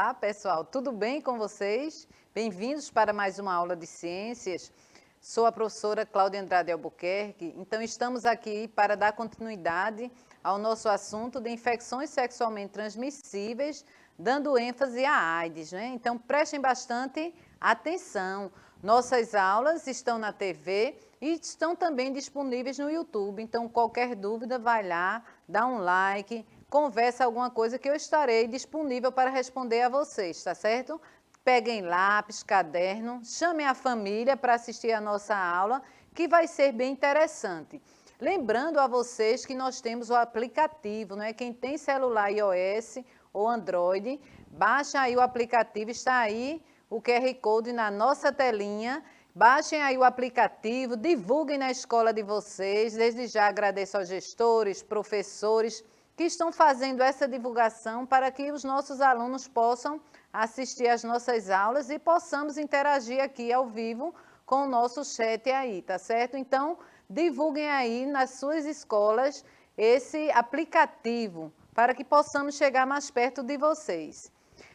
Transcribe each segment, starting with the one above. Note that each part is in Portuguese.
Olá, pessoal, tudo bem com vocês? Bem-vindos para mais uma aula de ciências. Sou a professora Cláudia Andrade Albuquerque. Então, estamos aqui para dar continuidade ao nosso assunto de infecções sexualmente transmissíveis, dando ênfase à AIDS, né? Então, prestem bastante atenção. Nossas aulas estão na TV e estão também disponíveis no YouTube. Então, qualquer dúvida, vai lá, dá um like, conversa alguma coisa que eu estarei disponível para responder a vocês, tá certo? Peguem lápis, caderno, chamem a família para assistir a nossa aula, que vai ser bem interessante. Lembrando a vocês que nós temos o aplicativo, não é? Quem tem celular iOS ou Android, baixa aí o aplicativo, está aí o QR Code na nossa telinha. Baixem aí o aplicativo, divulguem na escola de vocês. Desde já agradeço aos gestores, professores que estão fazendo essa divulgação para que os nossos alunos possam assistir às nossas aulas e possamos interagir aqui ao vivo com o nosso chat aí, tá certo? Então, divulguem aí nas suas escolas esse aplicativo para que possamos chegar mais perto de vocês.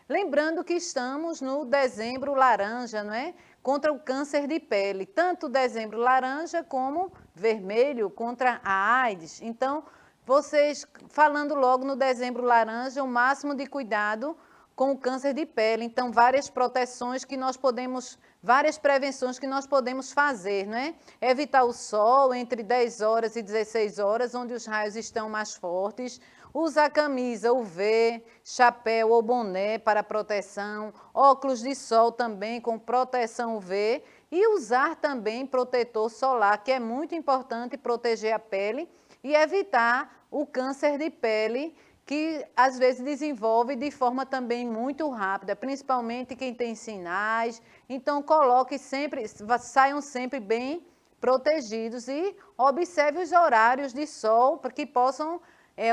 Lembrando que estamos no dezembro laranja, não é? Contra o câncer de pele, tanto dezembro laranja como vermelho contra a AIDS. Então, vocês, falando logo no dezembro laranja, o máximo de cuidado com o câncer de pele. Então, várias proteções que nós podemos, várias prevenções que nós podemos fazer, não é? Evitar o sol entre 10 horas e 16 horas, onde os raios estão mais fortes. Usar camisa UV, chapéu ou boné para proteção, óculos de sol também com proteção UV e usar também protetor solar, que é muito importante proteger a pele e evitar o câncer de pele, que às vezes desenvolve de forma também muito rápida, principalmente quem tem sinais. Então, coloque sempre, saiam sempre bem protegidos e observe os horários de sol para que possam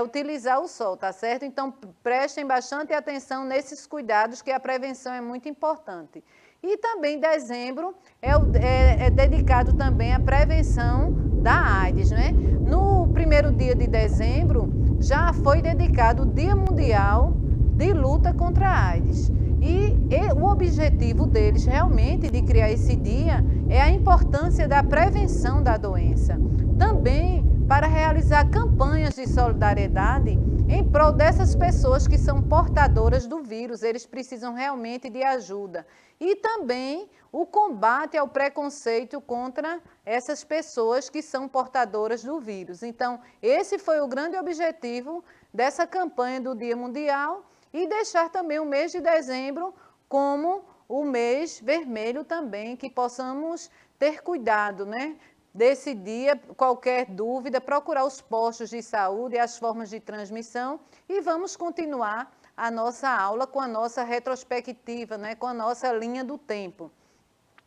utilizar o sol, tá certo? Então, prestem bastante atenção nesses cuidados, que a prevenção é muito importante. E também dezembro é dedicado também à prevenção da AIDS, né? No primeiro dia de dezembro, já foi dedicado o Dia Mundial de Luta contra a AIDS. E o objetivo deles, realmente, de criar esse dia, é a importância da prevenção da doença. Também para realizar campanhas de solidariedade em prol dessas pessoas que são portadoras do vírus, eles precisam realmente de ajuda. E também o combate ao preconceito contra essas pessoas que são portadoras do vírus. Então, esse foi o grande objetivo dessa campanha do Dia Mundial e deixar também o mês de dezembro como o mês vermelho também, que possamos ter cuidado, né? Desse dia, qualquer dúvida, procurar os postos de saúde e as formas de transmissão e vamos continuar a nossa aula com a nossa retrospectiva, né, com a nossa linha do tempo.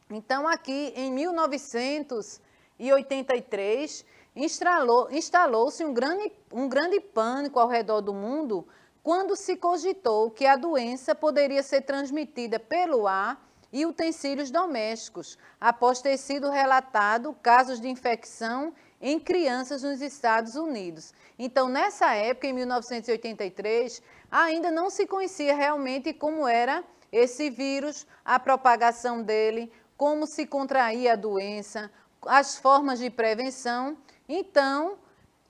Então, aqui em 1983, instalou-se um grande pânico ao redor do mundo quando se cogitou que a doença poderia ser transmitida pelo ar e utensílios domésticos, após ter sido relatado casos de infecção em crianças nos Estados Unidos. Então, nessa época, em 1983, ainda não se conhecia realmente como era esse vírus, a propagação dele, como se contraía a doença, as formas de prevenção. Então,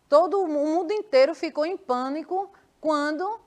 todo o mundo inteiro ficou em pânico quando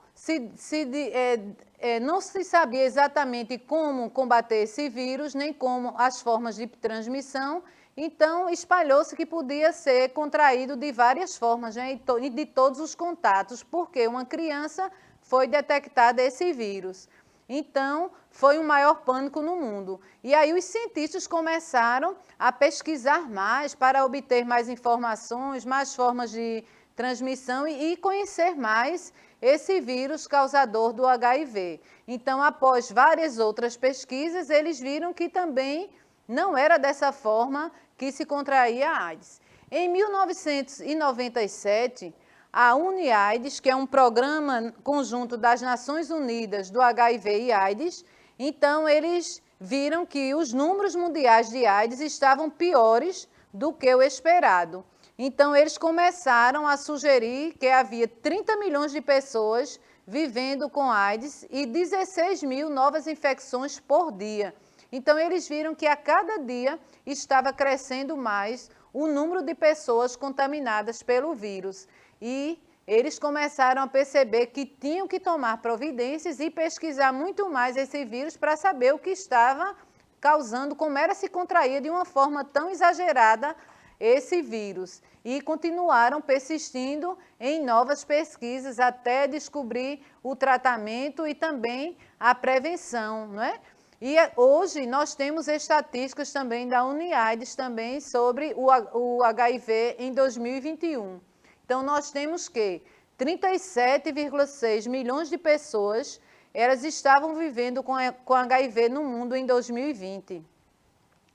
não se sabia exatamente como combater esse vírus, nem como as formas de transmissão. Então, espalhou-se que podia ser contraído de várias formas, né, e de todos os contatos, porque uma criança foi detectada esse vírus. Então, foi um maior pânico no mundo. E aí os cientistas começaram a pesquisar mais para obter mais informações, mais formas de transmissão e conhecer mais esse vírus causador do HIV. Então, após várias outras pesquisas, eles viram que também não era dessa forma que se contraía a AIDS. Em 1997, a UniAIDS, que é um programa conjunto das Nações Unidas do HIV e AIDS, então eles viram que os números mundiais de AIDS estavam piores do que o esperado. Então, eles começaram a sugerir que havia 30 milhões de pessoas vivendo com AIDS e 16 mil novas infecções por dia. Então, eles viram que a cada dia estava crescendo mais o número de pessoas contaminadas pelo vírus. E eles começaram a perceber que tinham que tomar providências e pesquisar muito mais esse vírus para saber o que estava causando, como era se contrair de uma forma tão exagerada esse vírus. E continuaram persistindo em novas pesquisas até descobrir o tratamento e também a prevenção, não é? E hoje nós temos estatísticas também da UNIAIDS também sobre o HIV em 2021. Então, nós temos que 37,6 milhões de pessoas elas estavam vivendo com HIV no mundo em 2020.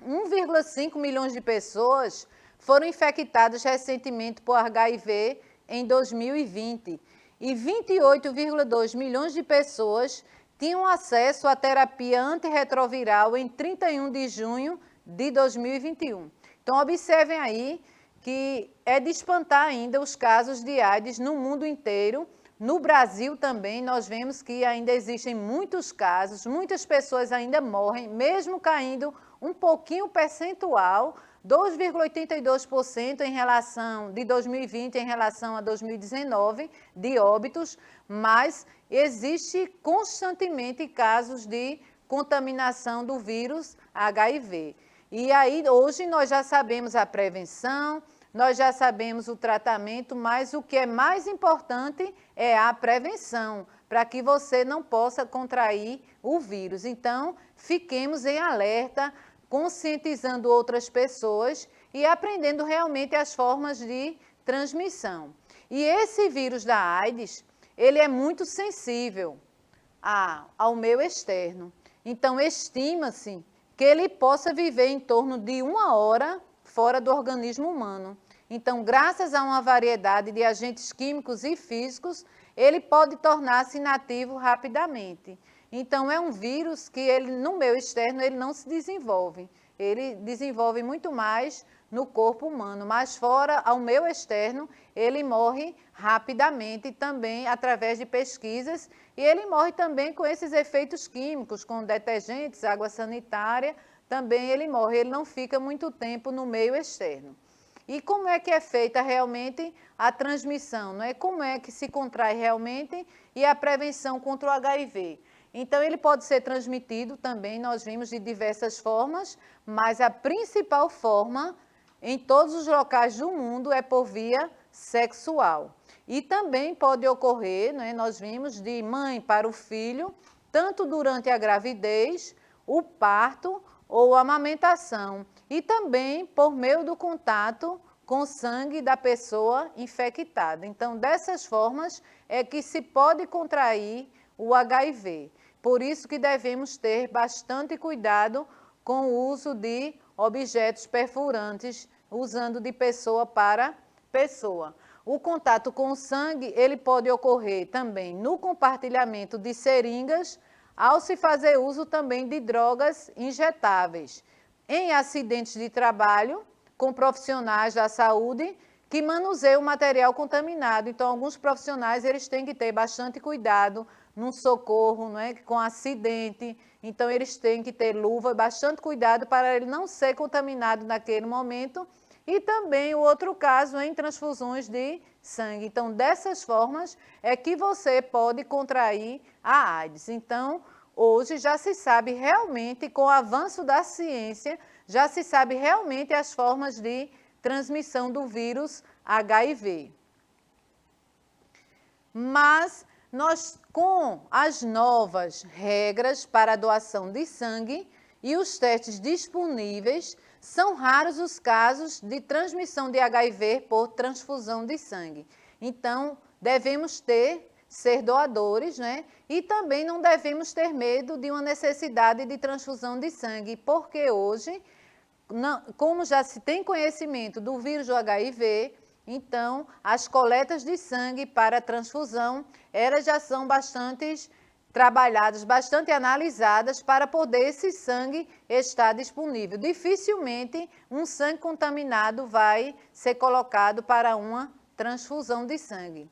1,5 milhões de pessoas foram infectadas recentemente por HIV em 2020 e 28,2 milhões de pessoas tinham acesso à terapia antirretroviral em 31 de junho de 2021. Então, observem aí que é de espantar ainda os casos de AIDS no mundo inteiro. No Brasil também nós vemos que ainda existem muitos casos, muitas pessoas ainda morrem, mesmo caindo um pouquinho percentual, 2,82% em relação de 2020 em relação a 2019 de óbitos, mas existe constantemente casos de contaminação do vírus HIV. E aí hoje nós já sabemos a prevenção, nós já sabemos o tratamento, mas o que é mais importante é a prevenção, para que você não possa contrair o vírus. Então, fiquemos em alerta, conscientizando outras pessoas e aprendendo realmente as formas de transmissão. E esse vírus da AIDS, ele é muito sensível ao meio externo. Então, estima-se que ele possa viver em torno de 1 hora fora do organismo humano. Então, graças a uma variedade de agentes químicos e físicos, ele pode tornar-se inativo rapidamente. Então, é um vírus que ele, no meio externo ele não se desenvolve. Ele desenvolve muito mais no corpo humano, mas fora ao meio externo, ele morre rapidamente também através de pesquisas e ele morre também com esses efeitos químicos, com detergentes, água sanitária, também ele morre, ele não fica muito tempo no meio externo. E como é que é feita realmente a transmissão, não é? Como é que se contrai realmente e a prevenção contra o HIV? Então, ele pode ser transmitido também, nós vimos de diversas formas, mas a principal forma em todos os locais do mundo é por via sexual. E também pode ocorrer, né, nós vimos, de mãe para o filho, tanto durante a gravidez, o parto ou a amamentação. E também por meio do contato com o sangue da pessoa infectada. Então, dessas formas é que se pode contrair o HIV. Por isso que devemos ter bastante cuidado com o uso de objetos perfurantes, usando de pessoa para pessoa. O contato com o sangue, ele pode ocorrer também no compartilhamento de seringas, ao se fazer uso também de drogas injetáveis, em acidentes de trabalho, com profissionais da saúde que manuseiam o material contaminado. Então, alguns profissionais eles têm que ter bastante cuidado num socorro, não é? Com acidente. Então, eles têm que ter luva, bastante cuidado para ele não ser contaminado naquele momento. E também o outro caso em transfusões de sangue. Então, dessas formas é que você pode contrair a AIDS. Então, hoje já se sabe realmente, com o avanço da ciência, já se sabe realmente as formas de transmissão do vírus HIV. Mas nós, com as novas regras para a doação de sangue e os testes disponíveis, são raros os casos de transmissão de HIV por transfusão de sangue. Então, devemos ser doadores, né? E também não devemos ter medo de uma necessidade de transfusão de sangue, porque hoje, como já se tem conhecimento do vírus do HIV, então as coletas de sangue para transfusão, elas já são bastante trabalhadas, bastante analisadas para poder esse sangue estar disponível. Dificilmente um sangue contaminado vai ser colocado para uma transfusão de sangue.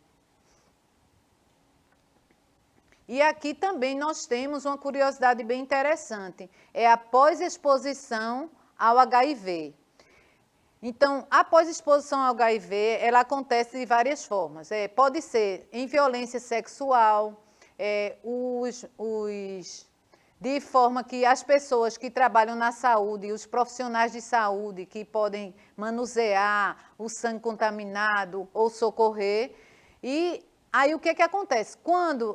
E aqui também nós temos uma curiosidade bem interessante, é a pós-exposição ao HIV. Então, após exposição ao HIV, ela acontece de várias formas. Pode ser em violência sexual, de forma que as pessoas que trabalham na saúde, os profissionais de saúde que podem manusear o sangue contaminado ou socorrer. E aí o que acontece?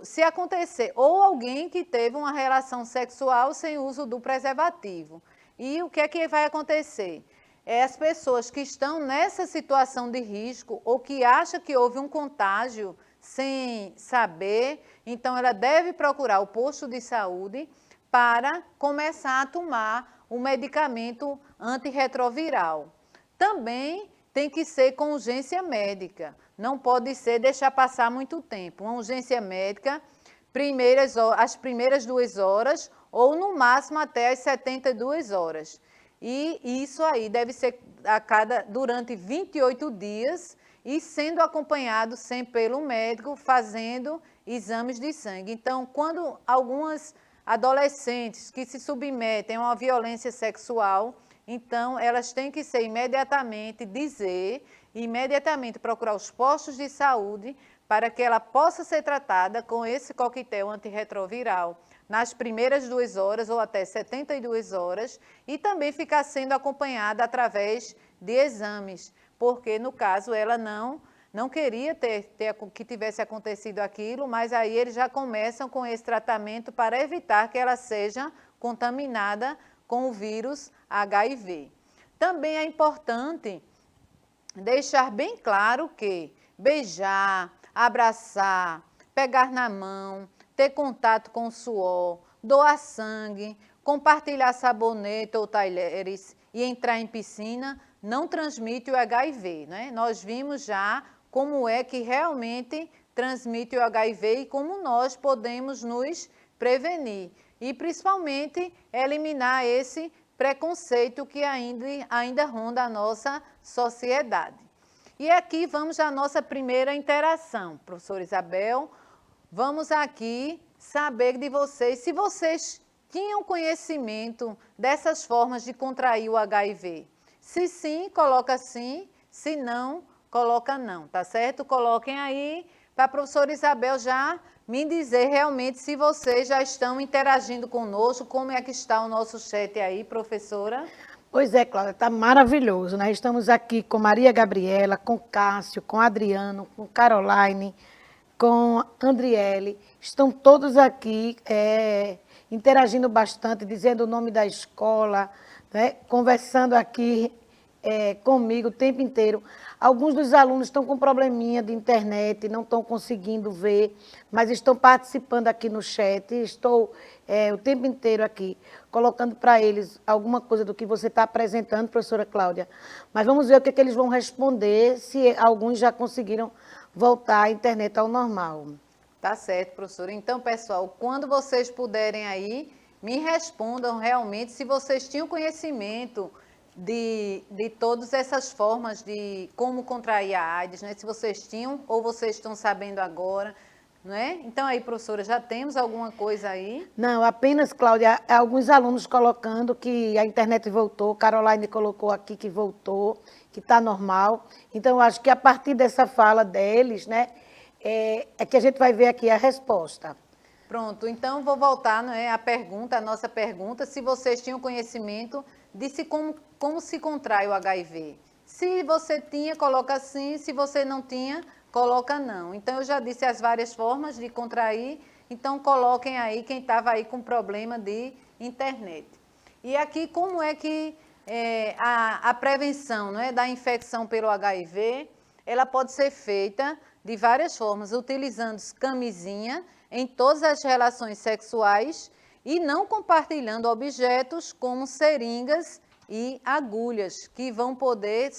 Se acontecer, ou alguém que teve uma relação sexual sem uso do preservativo. E o que vai acontecer? As pessoas que estão nessa situação de risco ou que acham que houve um contágio sem saber, então ela deve procurar o posto de saúde para começar a tomar o medicamento antirretroviral. Também tem que ser com urgência médica, não pode ser deixar passar muito tempo. Uma urgência médica, as primeiras 2 horas ou no máximo até as 72 horas. E isso aí deve ser durante 28 dias e sendo acompanhado sempre pelo médico, fazendo exames de sangue. Então, quando algumas adolescentes que se submetem a uma violência sexual, então elas têm que ser imediatamente procurar os postos de saúde para que ela possa ser tratada com esse coquetel antirretroviral nas primeiras 2 horas ou até 72 horas e também ficar sendo acompanhada através de exames, porque no caso ela não queria que tivesse acontecido aquilo, mas aí eles já começam com esse tratamento para evitar que ela seja contaminada com o vírus HIV. Também é importante deixar bem claro que beijar, abraçar, pegar na mão, ter contato com o suor, doar sangue, compartilhar sabonete ou talheres e entrar em piscina não transmite o HIV, né? Nós vimos já como é que realmente transmite o HIV e como nós podemos nos prevenir. E principalmente eliminar esse preconceito que ainda ronda a nossa sociedade. E aqui vamos à nossa primeira interação. Professora Isabel, vamos aqui saber de vocês se vocês tinham conhecimento dessas formas de contrair o HIV. Se sim, coloca sim, se não, coloca não, tá certo? Coloquem aí para a professora Isabel já me dizer realmente se vocês já estão interagindo conosco, como é que está o nosso chat aí, professora? Pois é, Cláudia, está maravilhoso, né? Estamos aqui com Maria Gabriela, com Cássio, com Adriano, com Caroline, com Andriele. Estão todos aqui interagindo bastante, dizendo o nome da escola, né? Conversando aqui comigo o tempo inteiro. Alguns dos alunos estão com probleminha de internet, não estão conseguindo ver, mas estão participando aqui no chat. Estou o tempo inteiro aqui, colocando para eles alguma coisa do que você está apresentando, professora Cláudia. Mas vamos ver o que eles vão responder, se alguns já conseguiram voltar à internet ao normal. Tá certo, professora. Então, pessoal, quando vocês puderem aí, me respondam realmente se vocês tinham conhecimento de todas essas formas de como contrair a AIDS, né? Se vocês tinham ou vocês estão sabendo agora, não é? Então aí, professora, já temos alguma coisa aí? Não, apenas, Cláudia, alguns alunos colocando que a internet voltou, Caroline colocou aqui que voltou, que está normal. Então, eu acho que a partir dessa fala deles, né, é que a gente vai ver aqui a resposta. Pronto, então vou voltar, não é, a nossa pergunta, se vocês tinham conhecimento de como se contrai o HIV. Se você tinha, coloca sim, se você não tinha, coloca não. Então, eu já disse as várias formas de contrair, então coloquem aí quem estava aí com problema de internet. E aqui, como é que a prevenção, não é, da infecção pelo HIV, ela pode ser feita de várias formas, utilizando camisinha em todas as relações sexuais e não compartilhando objetos como seringas e agulhas, que vão poder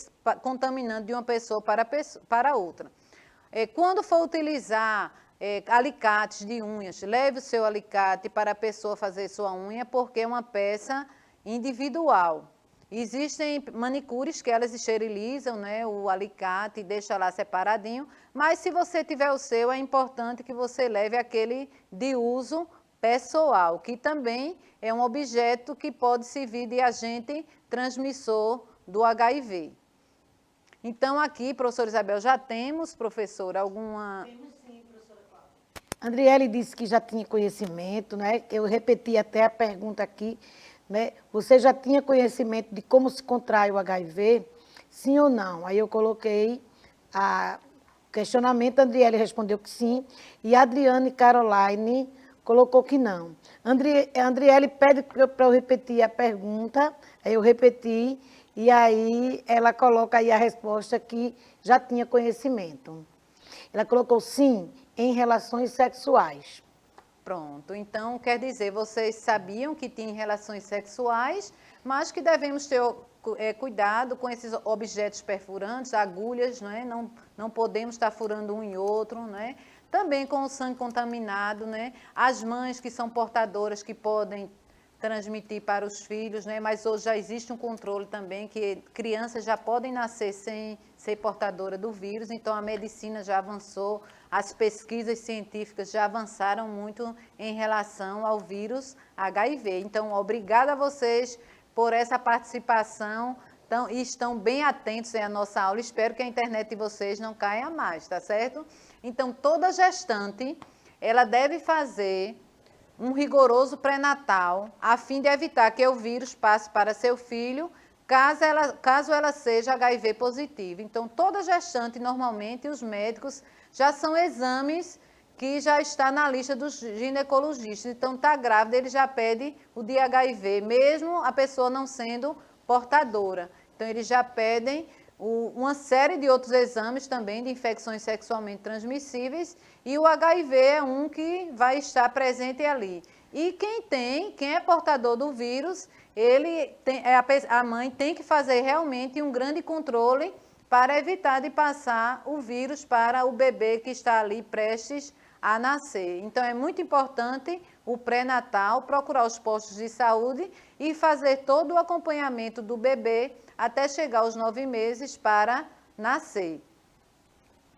contaminando de uma pessoa para outra. Quando for utilizar alicates de unhas, leve o seu alicate para a pessoa fazer sua unha, porque é uma peça individual. Existem manicures que elas esterilizam, né, o alicate e deixa lá separadinho, mas se você tiver o seu, é importante que você leve aquele de uso pessoal, que também é um objeto que pode servir de agente transmissor do HIV. Então, aqui, professora Isabel, já temos, professora, alguma... Temos sim, professora Cláudia. Andriele disse que já tinha conhecimento, né? Eu repeti até a pergunta aqui, né? Você já tinha conhecimento de como se contrai o HIV? Sim ou não? Aí eu coloquei o questionamento, a Andriele respondeu que sim, e a Adriane Caroline colocou que não. A Andriele pede para eu repetir a pergunta, aí eu repeti, e aí ela coloca aí a resposta que já tinha conhecimento. Ela colocou sim em relações sexuais. Pronto, então quer dizer, vocês sabiam que tinham relações sexuais, mas que devemos ter cuidado com esses objetos perfurantes, agulhas, né? Não podemos estar furando um em outro, né? Também com o sangue contaminado, né? As mães que são portadoras que podem transmitir para os filhos, né? Mas hoje já existe um controle também, que crianças já podem nascer sem ser portadora do vírus, então a medicina já avançou, as pesquisas científicas já avançaram muito em relação ao vírus HIV. Então, obrigada a vocês por essa participação, e estão bem atentos à nossa aula, espero que a internet de vocês não caia mais, tá certo? Então, toda gestante, ela deve fazer um rigoroso pré-natal, a fim de evitar que o vírus passe para seu filho, caso ela seja HIV positiva. Então, toda gestante, normalmente, os médicos, já são exames que já está na lista dos ginecologistas. Então, está grávida, ele já pede o de HIV, mesmo a pessoa não sendo portadora. Então, eles já pedem uma série de outros exames também de infecções sexualmente transmissíveis, e o HIV é um que vai estar presente ali. E quem é portador do vírus, a mãe tem que fazer realmente um grande controle para evitar de passar o vírus para o bebê que está ali prestes a nascer. Então, é muito importante o pré-natal, procurar os postos de saúde e fazer todo o acompanhamento do bebê até chegar aos 9 meses para nascer.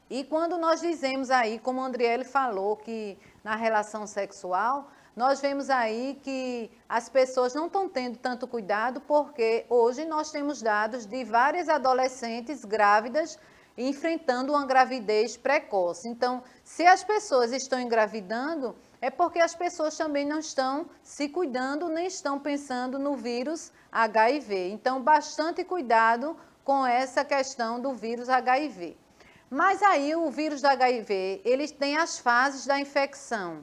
E quando nós dizemos aí, como a Andriele falou, que na relação sexual, nós vemos aí que as pessoas não estão tendo tanto cuidado, porque hoje nós temos dados de várias adolescentes grávidas enfrentando uma gravidez precoce. Então, se as pessoas estão engravidando, é porque as pessoas também não estão se cuidando, nem estão pensando no vírus HIV. Então, bastante cuidado com essa questão do vírus HIV. Mas aí o vírus do HIV, ele tem as fases da infecção.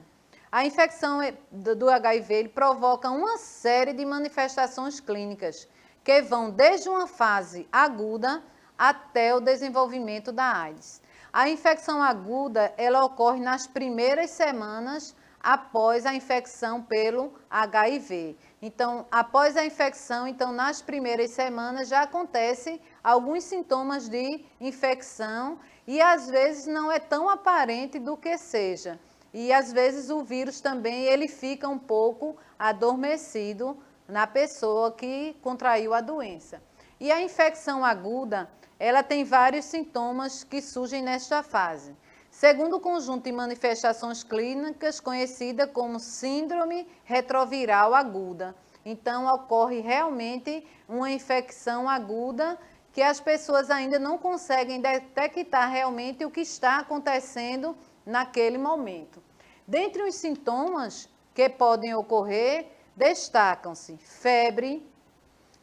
A infecção do HIV ele provoca uma série de manifestações clínicas, que vão desde uma fase aguda até o desenvolvimento da AIDS. A infecção aguda, ela ocorre nas primeiras semanas após a infecção pelo HIV. Então, após a infecção, nas primeiras semanas já acontecem alguns sintomas de infecção e às vezes não é tão aparente do que seja. E às vezes o vírus também ele fica um pouco adormecido na pessoa que contraiu a doença. E a infecção aguda, ela tem vários sintomas que surgem nesta fase. Segundo o conjunto de manifestações clínicas conhecida como síndrome retroviral aguda. Então, ocorre realmente uma infecção aguda que as pessoas ainda não conseguem detectar realmente o que está acontecendo naquele momento. Dentre os sintomas que podem ocorrer, destacam-se febre,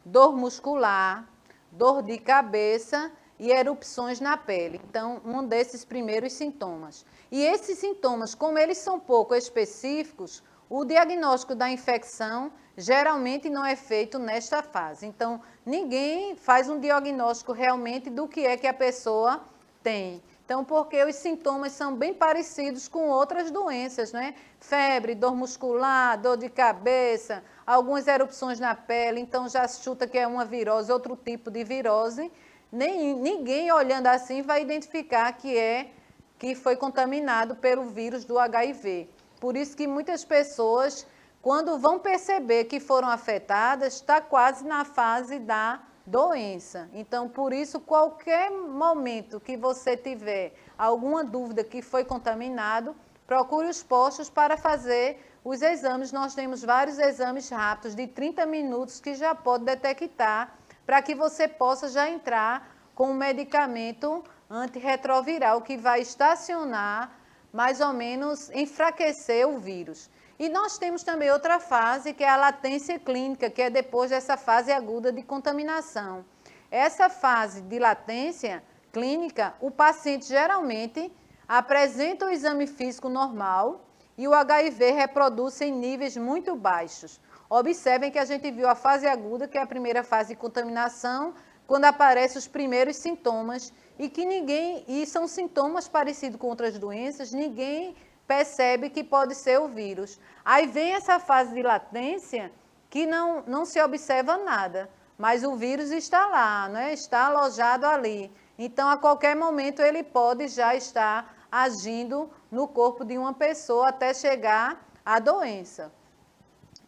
dor muscular, dor de cabeça e erupções na pele. Então, um desses primeiros sintomas. E esses sintomas, como eles são pouco específicos, o diagnóstico da infecção geralmente não é feito nesta fase. Então, ninguém faz um diagnóstico realmente do que é que a pessoa tem. Então, porque os sintomas são bem parecidos com outras doenças, né? Febre, dor muscular, dor de cabeça, algumas erupções na pele, então já chuta que é uma virose, outro tipo de virose. Ninguém olhando assim vai identificar que foi contaminado pelo vírus do HIV. Por isso que muitas pessoas quando vão perceber que foram afetadas, está quase na fase da doença. Então, por isso, qualquer momento que você tiver alguma dúvida que foi contaminado, procure os postos para fazer os exames. Nós temos vários exames rápidos de 30 minutos que já pode detectar para que você possa já entrar com um medicamento antirretroviral que vai estacionar, mais ou menos enfraquecer o vírus. E nós temos também outra fase, que é a latência clínica, que é depois dessa fase aguda de contaminação. Essa fase de latência clínica, o paciente geralmente apresenta o exame físico normal e o HIV reproduz em níveis muito baixos. Observem que a gente viu a fase aguda, que é a primeira fase de contaminação, quando aparecem os primeiros sintomas, e são sintomas parecidos com outras doenças, ninguém percebe que pode ser o vírus. Aí vem essa fase de latência, que não se observa nada, mas o vírus está lá, né? Está alojado ali. Então, a qualquer momento, ele pode já estar agindo no corpo de uma pessoa até chegar à doença.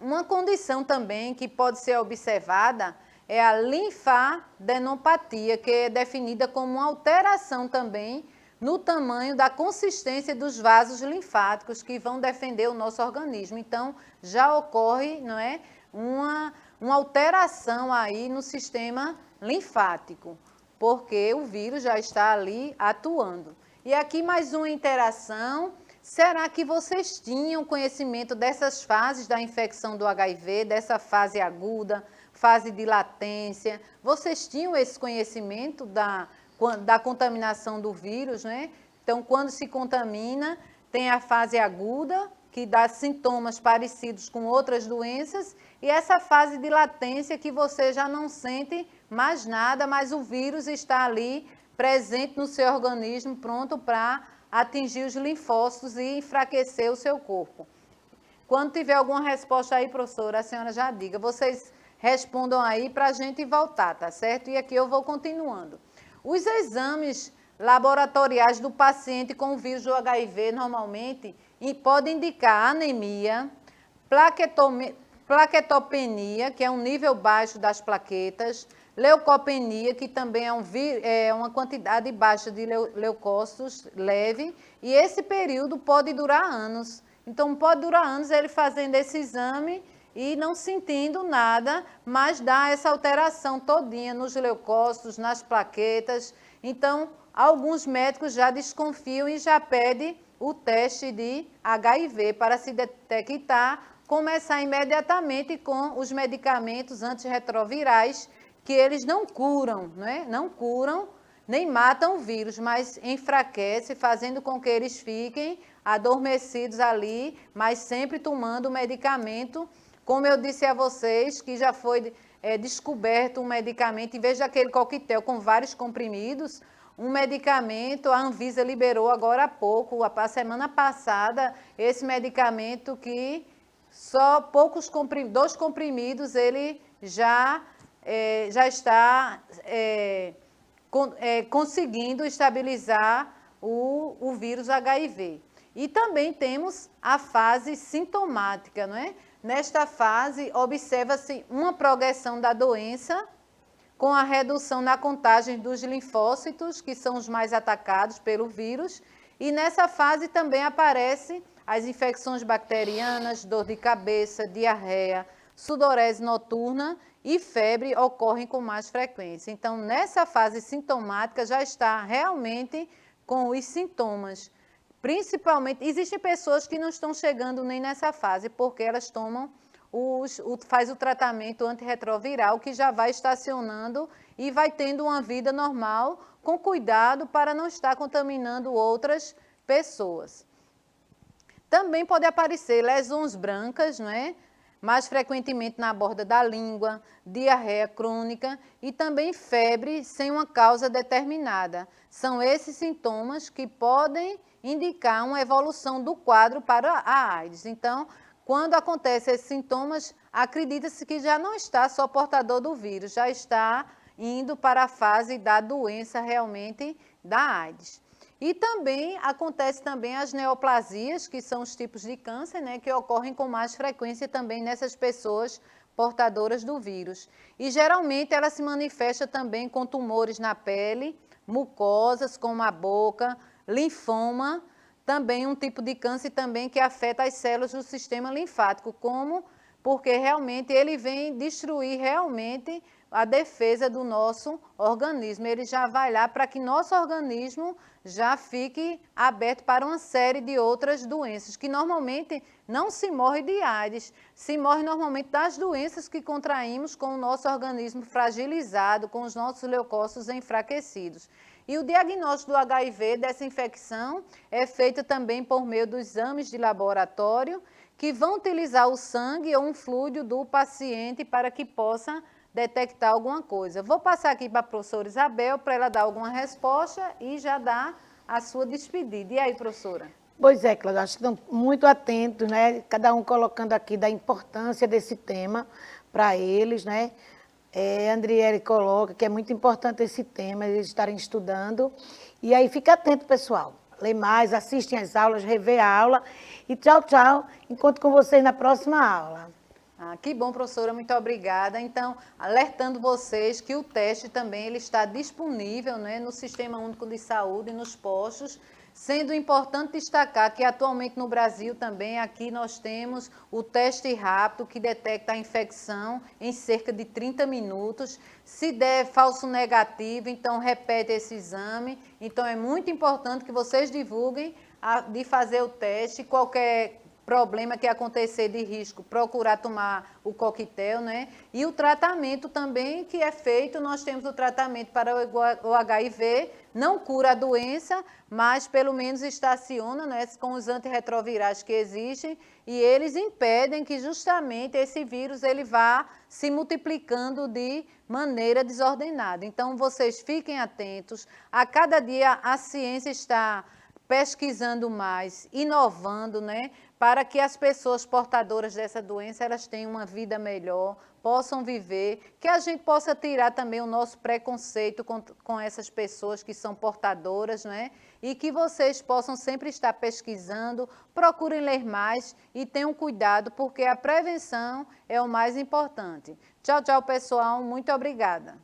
Uma condição também que pode ser observada é a linfadenopatia, que é definida como uma alteração também no tamanho da consistência dos vasos linfáticos que vão defender o nosso organismo. Então, já ocorre, não é, uma alteração aí no sistema linfático, porque o vírus já está ali atuando. E aqui mais uma interação. Será que vocês tinham conhecimento dessas fases da infecção do HIV, dessa fase aguda, fase de latência? Vocês tinham esse conhecimento da contaminação do vírus, né? Então, quando se contamina, tem a fase aguda, que dá sintomas parecidos com outras doenças, e essa fase de latência que você já não sente mais nada, mas o vírus está ali presente no seu organismo, pronto para atingir os linfócitos e enfraquecer o seu corpo. Quando tiver alguma resposta aí, professora, a senhora já diga. Vocês respondam aí para a gente voltar, tá certo? E aqui eu vou continuando. Os exames laboratoriais do paciente com o vírus do HIV, normalmente, podem indicar anemia, plaquetopenia, que é um nível baixo das plaquetas, leucopenia, que também é uma quantidade baixa de leucócitos leve, e esse período pode durar anos. Então, pode durar anos ele fazendo esse exame e não sentindo nada, mas dá essa alteração todinha nos leucócitos, nas plaquetas. Então, alguns médicos já desconfiam e já pedem o teste de HIV para se detectar, começar imediatamente com os medicamentos antirretrovirais, que eles não curam, né? Não curam, nem matam o vírus, mas enfraquece, fazendo com que eles fiquem adormecidos ali, mas sempre tomando o medicamento. Como eu disse a vocês, que já foi descoberto um medicamento, em vez daquele coquetel com vários comprimidos, um medicamento, a Anvisa liberou agora há pouco, a semana passada, esse medicamento que só dois comprimidos ele já está conseguindo estabilizar o vírus HIV. E também temos a fase sintomática, não é? Nesta fase, observa-se uma progressão da doença, com a redução na contagem dos linfócitos, que são os mais atacados pelo vírus, e nessa fase também aparecem as infecções bacterianas, dor de cabeça, diarreia, sudorese noturna e febre ocorrem com mais frequência. Então, nessa fase sintomática já está realmente com os sintomas. Principalmente, existem pessoas que não estão chegando nem nessa fase, porque elas tomam faz o tratamento antirretroviral, que já vai estacionando e vai tendo uma vida normal, com cuidado para não estar contaminando outras pessoas. Também pode aparecer lesões brancas, não é? Mais frequentemente na borda da língua, diarreia crônica e também febre sem uma causa determinada. São esses sintomas que podem indicar uma evolução do quadro para a AIDS. Então, quando acontecem esses sintomas, acredita-se que já não está só portador do vírus, já está indo para a fase da doença realmente da AIDS. E também acontece também as neoplasias, que são os tipos de câncer, né, que ocorrem com mais frequência também nessas pessoas portadoras do vírus. E geralmente ela se manifesta também com tumores na pele, mucosas como a boca, linfoma, também um tipo de câncer também que afeta as células do sistema linfático, porque realmente ele vem destruir realmente a defesa do nosso organismo. Ele já vai lá para que nosso organismo já fique aberto para uma série de outras doenças, que normalmente não se morre de AIDS, se morre normalmente das doenças que contraímos com o nosso organismo fragilizado, com os nossos leucócitos enfraquecidos. E o diagnóstico do HIV, dessa infecção, é feito também por meio dos exames de laboratório, que vão utilizar o sangue ou um fluido do paciente para que possa detectar alguma coisa. Vou passar aqui para a professora Isabel para ela dar alguma resposta e já dar a sua despedida. E aí, professora? Pois é, Cláudia, acho que estão muito atentos, né? Cada um colocando aqui da importância desse tema para eles, né? Andriele coloca que é muito importante esse tema, eles estarem estudando. E aí, fica atento, pessoal. Lê mais, assistem as aulas, revê a aula. E tchau, tchau. Encontro com vocês na próxima aula. Que bom, professora, muito obrigada. Então, alertando vocês que o teste também ele está disponível, né, no Sistema Único de Saúde, nos postos, sendo importante destacar que atualmente no Brasil também, aqui nós temos o teste rápido que detecta a infecção em cerca de 30 minutos. Se der falso negativo, então repete esse exame. Então, é muito importante que vocês divulguem de fazer o teste, qualquer problema que acontecer de risco, procurar tomar o coquetel, né? E o tratamento também que é feito, nós temos o tratamento para o HIV, não cura a doença, mas pelo menos estaciona, né, com os antirretrovirais que existem, e eles impedem que justamente esse vírus ele vá se multiplicando de maneira desordenada. Então, vocês fiquem atentos, a cada dia a ciência está pesquisando mais, inovando, né, para que as pessoas portadoras dessa doença elas tenham uma vida melhor, possam viver, que a gente possa tirar também o nosso preconceito com essas pessoas que são portadoras, né? E que vocês possam sempre estar pesquisando, procurem ler mais e tenham cuidado, porque a prevenção é o mais importante. Tchau, tchau, pessoal. Muito obrigada.